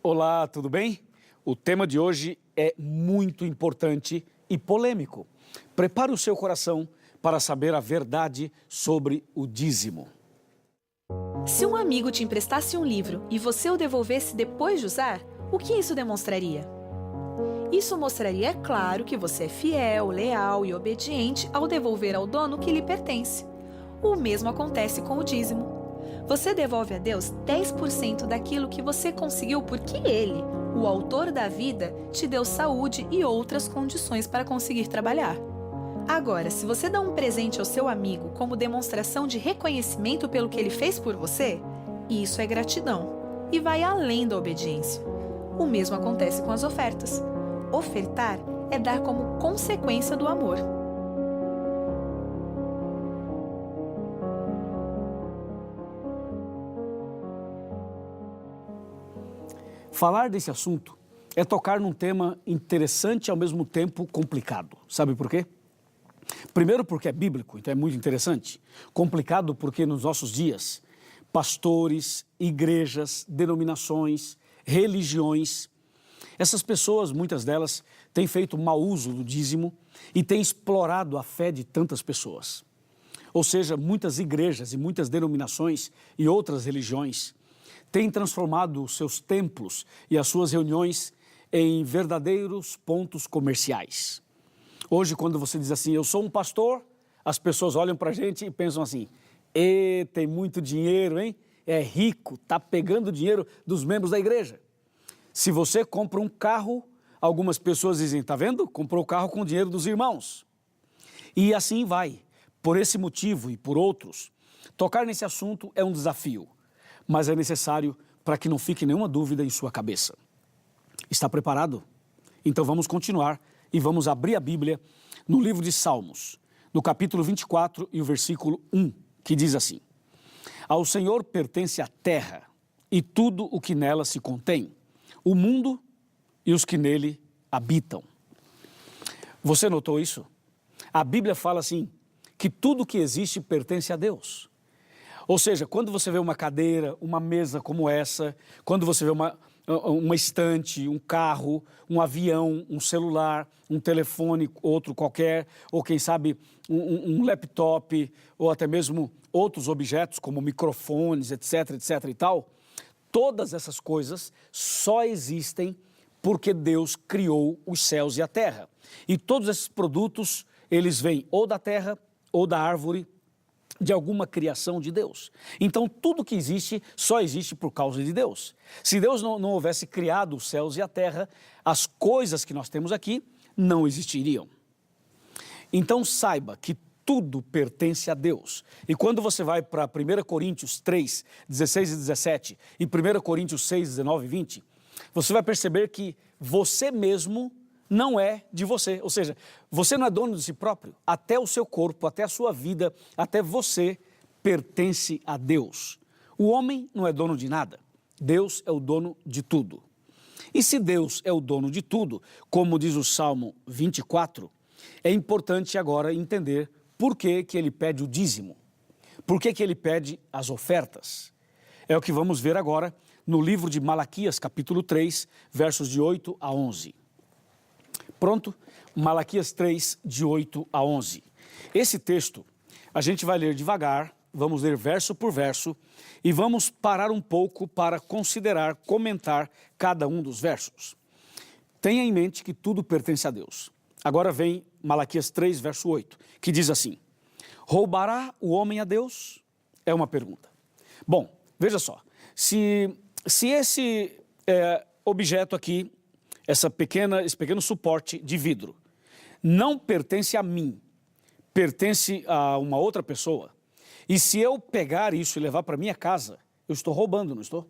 Olá, tudo bem? O tema de hoje é muito importante e polêmico. Prepare o seu coração para saber a verdade sobre o dízimo. Se um amigo te emprestasse um livro e você o devolvesse depois de usar, o que isso demonstraria? Isso mostraria, é claro, que você é fiel, leal e obediente ao devolver ao dono o que lhe pertence. O mesmo acontece com o dízimo. Você devolve a Deus 10% daquilo que você conseguiu porque Ele, o autor da vida, te deu saúde e outras condições para conseguir trabalhar. Agora, se você dá um presente ao seu amigo como demonstração de reconhecimento pelo que ele fez por você, isso é gratidão e vai além da obediência. O mesmo acontece com as ofertas. Ofertar é dar como consequência do amor. Falar desse assunto é tocar num tema interessante e ao mesmo tempo complicado. Sabe por quê? Primeiro porque é bíblico, então é muito interessante. Complicado porque nos nossos dias, pastores, igrejas, denominações, religiões, essas pessoas, muitas delas, têm feito mau uso do dízimo e têm explorado a fé de tantas pessoas. Ou seja, muitas igrejas e muitas denominações e outras religiões têm transformado os seus templos e as suas reuniões em verdadeiros pontos comerciais. Hoje, quando você diz assim, eu sou um pastor, as pessoas olham para a gente e pensam assim, tem muito dinheiro, hein? É rico, está pegando dinheiro dos membros da igreja. Se você compra um carro, algumas pessoas dizem, tá vendo? Comprou o carro com o dinheiro dos irmãos. E assim vai. Por esse motivo e por outros, tocar nesse assunto é um desafio, mas é necessário para que não fique nenhuma dúvida em sua cabeça. Está preparado? Então vamos continuar e vamos abrir a Bíblia no livro de Salmos, no capítulo 24 e o versículo 1, que diz assim: Ao Senhor pertence a terra e tudo o que nela se contém, o mundo e os que nele habitam. Você notou isso? A Bíblia fala assim, que tudo que existe pertence a Deus. Ou seja, quando você vê uma cadeira, uma mesa como essa, quando você vê uma estante, um carro, um avião, um celular, um telefone, outro qualquer, ou quem sabe um laptop, ou até mesmo outros objetos como microfones, etc, etc e tal, todas essas coisas só existem porque Deus criou os céus e a terra. E todos esses produtos, eles vêm ou da terra ou da árvore, de alguma criação de Deus. Então, tudo que existe, só existe por causa de Deus. Se Deus não houvesse criado os céus e a terra, as coisas que nós temos aqui não existiriam. Então, saiba que tudo pertence a Deus. E quando você vai para 1 Coríntios 3, 16 e 17 e 1 Coríntios 6, 19 e 20, você vai perceber que você mesmo não é de você, ou seja, você não é dono de si próprio, até o seu corpo, até a sua vida, até você pertence a Deus. O homem não é dono de nada, Deus é o dono de tudo. E se Deus é o dono de tudo, como diz o Salmo 24, é importante agora entender por que ele pede o dízimo, por que ele pede as ofertas. É o que vamos ver agora no livro de Malaquias, capítulo 3, versos de 8 a 11. Pronto? Malaquias 3, de 8 a 11. Esse texto a gente vai ler devagar, vamos ler verso por verso e vamos parar um pouco para considerar, comentar cada um dos versos. Tenha em mente que tudo pertence a Deus. Agora vem Malaquias 3, verso 8, que diz assim: Roubará o homem a Deus? É uma pergunta. Bom, veja só, se esse objeto aqui, esse pequeno suporte de vidro, não pertence a mim, pertence a uma outra pessoa, e se eu pegar isso e levar para minha casa, eu estou roubando, não estou?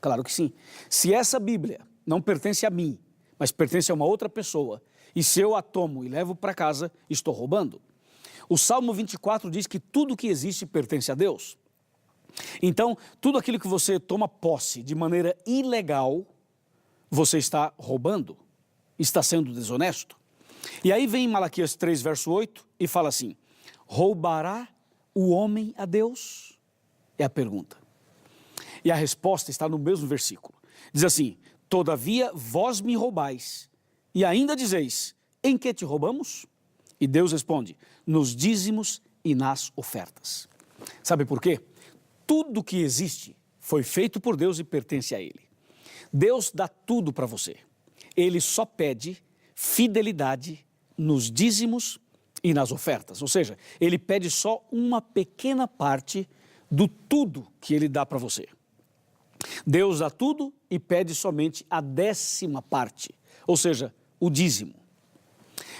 Claro que sim. Se essa Bíblia não pertence a mim, mas pertence a uma outra pessoa, e se eu a tomo e levo para casa, estou roubando. O Salmo 24 diz que tudo que existe pertence a Deus. Então, tudo aquilo que você toma posse de maneira ilegal, você está roubando, está sendo desonesto. E aí vem Malaquias 3, verso 8 e fala assim: roubará o homem a Deus? É a pergunta. E a resposta está no mesmo versículo. Diz assim: Todavia vós me roubais, e ainda dizeis, em que te roubamos? E Deus responde, nos dízimos e nas ofertas. Sabe por quê? Tudo que existe foi feito por Deus e pertence a Ele. Deus dá tudo para você. Ele só pede fidelidade nos dízimos e nas ofertas. Ou seja, Ele pede só uma pequena parte do tudo que Ele dá para você. Deus dá tudo e pede somente a 10ª parte, ou seja, o dízimo.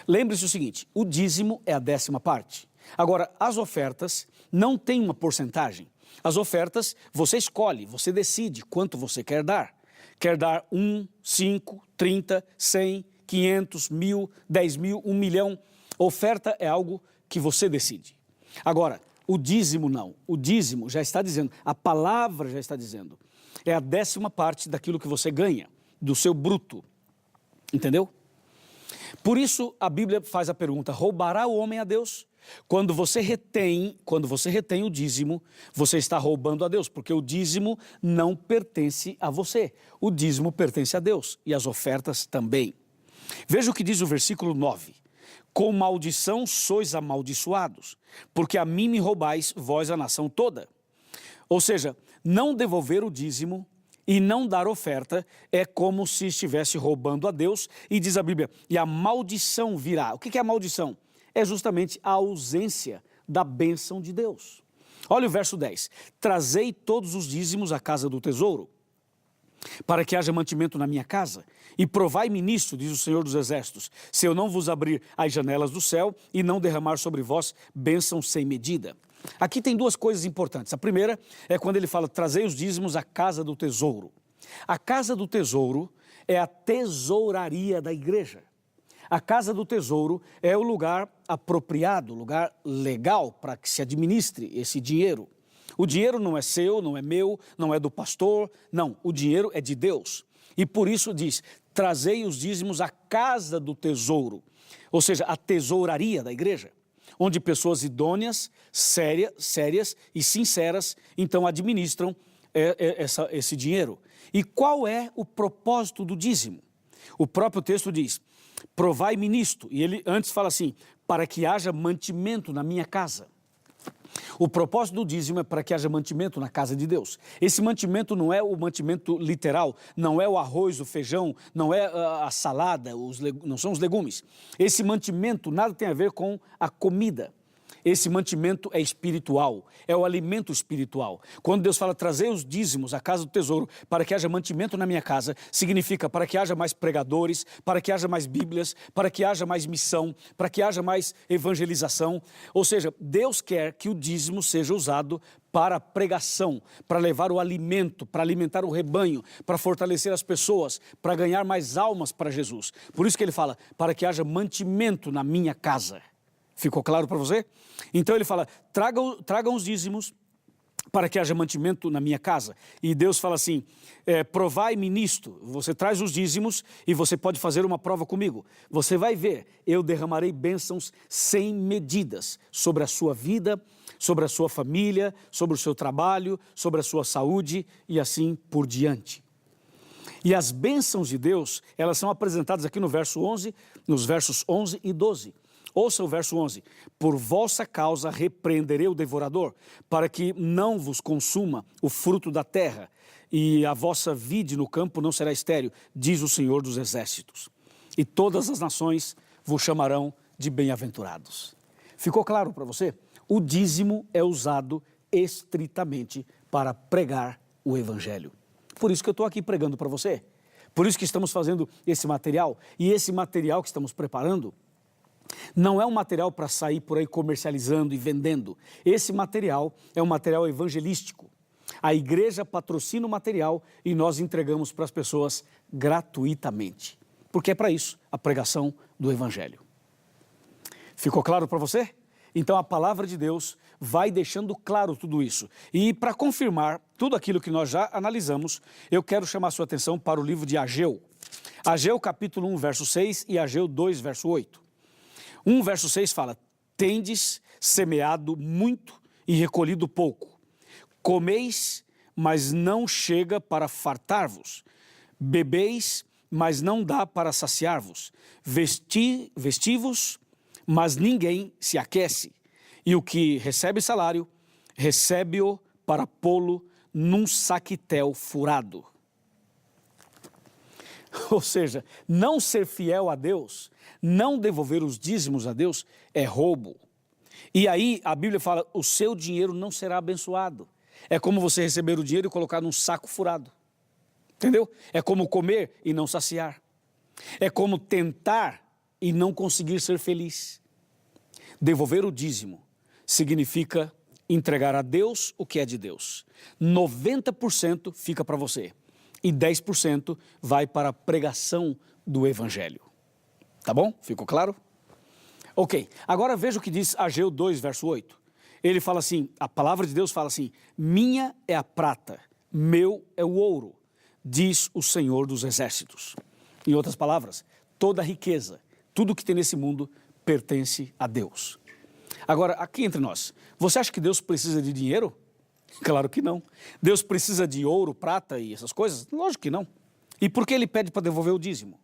Lembre-se o seguinte, o dízimo é a 10ª parte. Agora, as ofertas não têm uma porcentagem. As ofertas, você escolhe, você decide quanto você quer dar. Quer dar 1, 5, 30, 100, 500, 1.000, 10.000, 1 milhão. Oferta é algo que você decide. Agora, o dízimo não. O dízimo já está dizendo, a palavra já está dizendo. É a 10ª parte daquilo que você ganha, do seu bruto. Entendeu? Por isso, a Bíblia faz a pergunta, roubará o homem a Deus? Quando você retém o dízimo, você está roubando a Deus, porque o dízimo não pertence a você. O dízimo pertence a Deus e as ofertas também. Veja o que diz o versículo 9. Com maldição sois amaldiçoados, porque a mim me roubais, vós a nação toda. Ou seja, não devolver o dízimo e não dar oferta é como se estivesse roubando a Deus. E diz a Bíblia, e a maldição virá. O que é a maldição? É justamente a ausência da bênção de Deus. Olha o verso 10. Trazei todos os dízimos à casa do tesouro, para que haja mantimento na minha casa. E provai-me nisto, diz o Senhor dos Exércitos, se eu não vos abrir as janelas do céu e não derramar sobre vós bênção sem medida. Aqui tem duas coisas importantes. A primeira é quando ele fala, trazei os dízimos à casa do tesouro. A casa do tesouro é a tesouraria da igreja. A casa do tesouro é o lugar apropriado, o lugar legal para que se administre esse dinheiro. O dinheiro não é seu, não é meu, não é do pastor, não, o dinheiro é de Deus. E por isso diz, trazei os dízimos à casa do tesouro, ou seja, a tesouraria da igreja, onde pessoas idôneas, sérias e sinceras, então administram esse dinheiro. E qual é o propósito do dízimo? O próprio texto diz, provai-me nisto, e ele antes fala assim, para que haja mantimento na minha casa. O propósito do dízimo é para que haja mantimento na casa de Deus. Esse mantimento não é o mantimento literal, não é o arroz, o feijão, não é a salada, não são os legumes. Esse mantimento nada tem a ver com a comida. Esse mantimento é espiritual, é o alimento espiritual. Quando Deus fala, trazei os dízimos à casa do tesouro para que haja mantimento na minha casa, significa para que haja mais pregadores, para que haja mais bíblias, para que haja mais missão, para que haja mais evangelização. Ou seja, Deus quer que o dízimo seja usado para a pregação, para levar o alimento, para alimentar o rebanho, para fortalecer as pessoas, para ganhar mais almas para Jesus. Por isso que ele fala, para que haja mantimento na minha casa. Ficou claro para você? Então ele fala, tragam os dízimos para que haja mantimento na minha casa. E Deus fala assim, provai-me nisto. Você traz os dízimos e você pode fazer uma prova comigo. Você vai ver, eu derramarei bênçãos sem medidas sobre a sua vida, sobre a sua família, sobre o seu trabalho, sobre a sua saúde e assim por diante. E as bênçãos de Deus, elas são apresentadas aqui no verso 11, nos versos 11 e 12. Ouça o verso 11, por vossa causa repreenderei o devorador, para que não vos consuma o fruto da terra, e a vossa vide no campo não será estéril, diz o Senhor dos Exércitos. E todas as nações vos chamarão de bem-aventurados. Ficou claro para você? O dízimo é usado estritamente para pregar o Evangelho. Por isso que eu estou aqui pregando para você. Por isso que estamos fazendo esse material, e esse material que estamos preparando, não é um material para sair por aí comercializando e vendendo. Esse material é um material evangelístico. A igreja patrocina o material e nós entregamos para as pessoas gratuitamente. Porque é para isso a pregação do Evangelho. Ficou claro para você? Então a palavra de Deus vai deixando claro tudo isso. E para confirmar tudo aquilo que nós já analisamos, eu quero chamar a sua atenção para o livro de Ageu. Ageu capítulo 1, verso 6 e Ageu 2, verso 8. 1 verso 6 fala, tendes semeado muito e recolhido pouco. Comeis, mas não chega para fartar-vos. bebeis, mas não dá para saciar-vos, vestivos, mas ninguém se aquece. E o que recebe salário, recebe-o para pô-lo num saquitel furado. Ou seja, não ser fiel a Deus, não devolver os dízimos a Deus, é roubo. E aí a Bíblia fala, o seu dinheiro não será abençoado. É como você receber o dinheiro e colocar num saco furado. Entendeu? É como comer e não saciar. É como tentar e não conseguir ser feliz. Devolver o dízimo significa entregar a Deus o que é de Deus. 90% fica para você e 10% vai para a pregação do Evangelho. Tá bom? Ficou claro? Ok, agora veja o que diz Ageu 2, verso 8. Ele fala assim, a palavra de Deus fala assim, minha é a prata, meu é o ouro, diz o Senhor dos Exércitos. Em outras palavras, toda a riqueza, tudo que tem nesse mundo pertence a Deus. Agora, aqui entre nós, você acha que Deus precisa de dinheiro? Claro que não. Deus precisa de ouro, prata e essas coisas? Lógico que não. E por que ele pede para devolver o dízimo?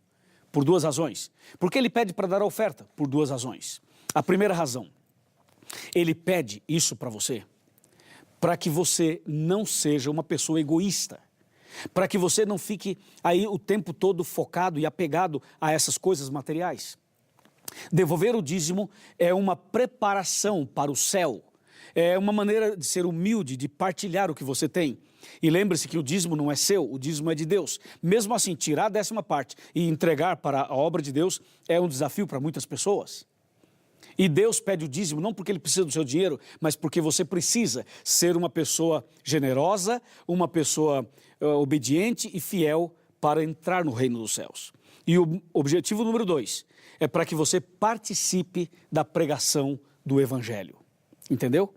Por duas razões. Por que ele pede para dar a oferta? Por duas razões. A primeira razão, ele pede isso para você, para que você não seja uma pessoa egoísta, para que você não fique aí o tempo todo focado e apegado a essas coisas materiais. Devolver o dízimo é uma preparação para o céu, é uma maneira de ser humilde, de partilhar o que você tem. E lembre-se que o dízimo não é seu, o dízimo é de Deus. Mesmo assim, tirar a 10ª e entregar para a obra de Deus é um desafio para muitas pessoas. E Deus pede o dízimo não porque ele precisa do seu dinheiro, mas porque você precisa ser uma pessoa generosa, uma pessoa obediente e fiel para entrar no reino dos céus. E o objetivo número 2 é para que você participe da pregação do Evangelho. Entendeu?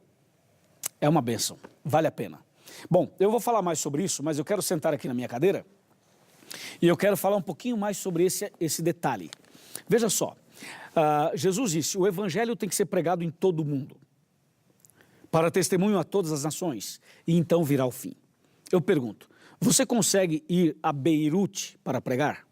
É uma bênção, vale a pena. Bom, eu vou falar mais sobre isso, mas eu quero sentar aqui na minha cadeira e eu quero falar um pouquinho mais sobre esse detalhe. Veja só, Jesus disse, o Evangelho tem que ser pregado em todo o mundo, para testemunho a todas as nações, e então virá o fim. Eu pergunto, você consegue ir a Beirute para pregar?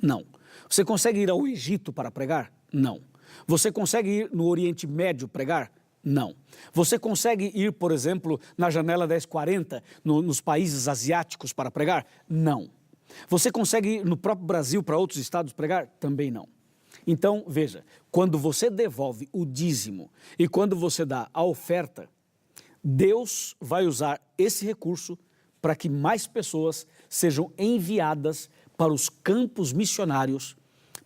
Não. Você consegue ir ao Egito para pregar? Não. Você consegue ir no Oriente Médio pregar? Não. Você consegue ir, por exemplo, na janela 1040, nos países asiáticos para pregar? Não. Você consegue ir no próprio Brasil para outros estados pregar? Também não. Então, veja, quando você devolve o dízimo e quando você dá a oferta, Deus vai usar esse recurso para que mais pessoas sejam enviadas para os campos missionários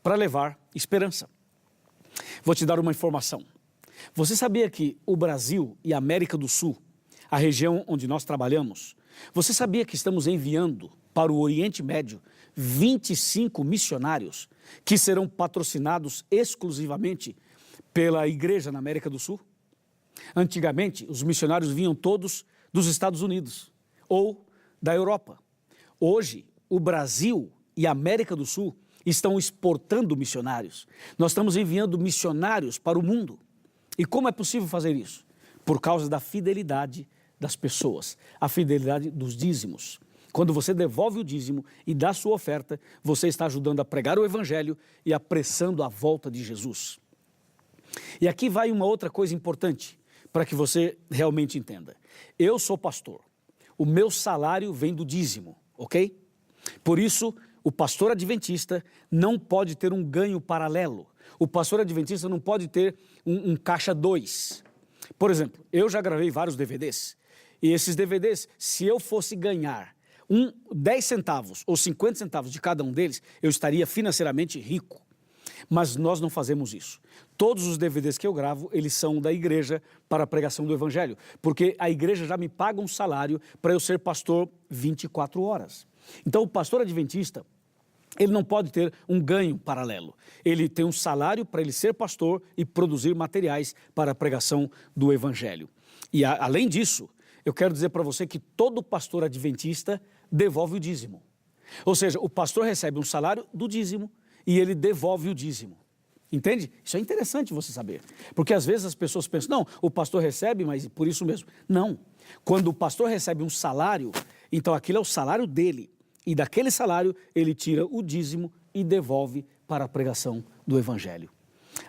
para levar esperança. Vou te dar uma informação. Você sabia que o Brasil e a América do Sul, a região onde nós trabalhamos, você sabia que estamos enviando para o Oriente Médio 25 missionários que serão patrocinados exclusivamente pela igreja na América do Sul? Antigamente, os missionários vinham todos dos Estados Unidos ou da Europa. Hoje, o Brasil e a América do Sul estão exportando missionários. Nós estamos enviando missionários para o mundo. E como é possível fazer isso? Por causa da fidelidade das pessoas, a fidelidade dos dízimos. Quando você devolve o dízimo e dá sua oferta, você está ajudando a pregar o Evangelho e apressando a volta de Jesus. E aqui vai uma outra coisa importante para que você realmente entenda. Eu sou pastor, o meu salário vem do dízimo, ok? Por isso, o pastor adventista não pode ter um ganho paralelo. O pastor adventista não pode ter um caixa 2. Por exemplo, eu já gravei vários DVDs. E esses DVDs, se eu fosse ganhar 10 centavos ou 50 centavos de cada um deles, eu estaria financeiramente rico. Mas nós não fazemos isso. Todos os DVDs que eu gravo, eles são da igreja para a pregação do Evangelho. Porque a igreja já me paga um salário para eu ser pastor 24 horas. Então, o pastor adventista, ele não pode ter um ganho paralelo. Ele tem um salário para ele ser pastor e produzir materiais para a pregação do Evangelho. E além disso, eu quero dizer para você que todo pastor adventista devolve o dízimo. Ou seja, o pastor recebe um salário do dízimo e ele devolve o dízimo. Entende? Isso é interessante você saber. Porque às vezes as pessoas pensam, não, o pastor recebe, mas por isso mesmo. Não. Quando o pastor recebe um salário, então aquilo é o salário dele. e daquele salário ele tira o dízimo e devolve para a pregação do Evangelho.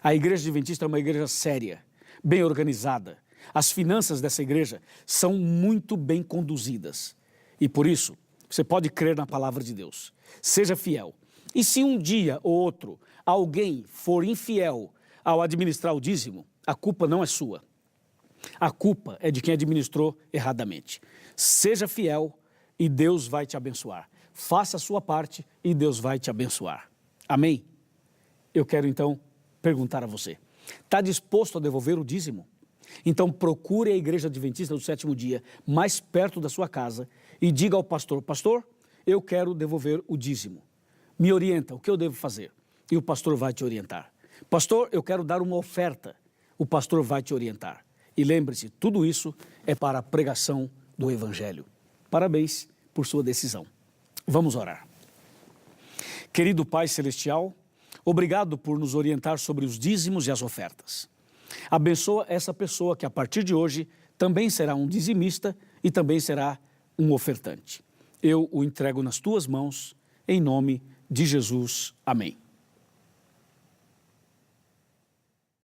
A Igreja Adventista é uma igreja séria, bem organizada. As finanças dessa igreja são muito bem conduzidas. E por isso, você pode crer na palavra de Deus. Seja fiel. E se um dia ou outro alguém for infiel ao administrar o dízimo, a culpa não é sua. A culpa é de quem administrou erradamente. Seja fiel e Deus vai te abençoar. Faça a sua parte e Deus vai te abençoar. Amém? Eu quero então perguntar a você. Está disposto a devolver o dízimo? Então procure a Igreja Adventista do Sétimo Dia mais perto da sua casa e diga ao pastor: pastor, eu quero devolver o dízimo. Me orienta, o que eu devo fazer? E o pastor vai te orientar. Pastor, eu quero dar uma oferta. O pastor vai te orientar. E lembre-se, tudo isso é para a pregação do Evangelho. Parabéns por sua decisão. Vamos orar. Querido Pai Celestial, obrigado por nos orientar sobre os dízimos e as ofertas. Abençoa essa pessoa que a partir de hoje também será um dizimista e também será um ofertante. Eu o entrego nas tuas mãos, em nome de Jesus. Amém.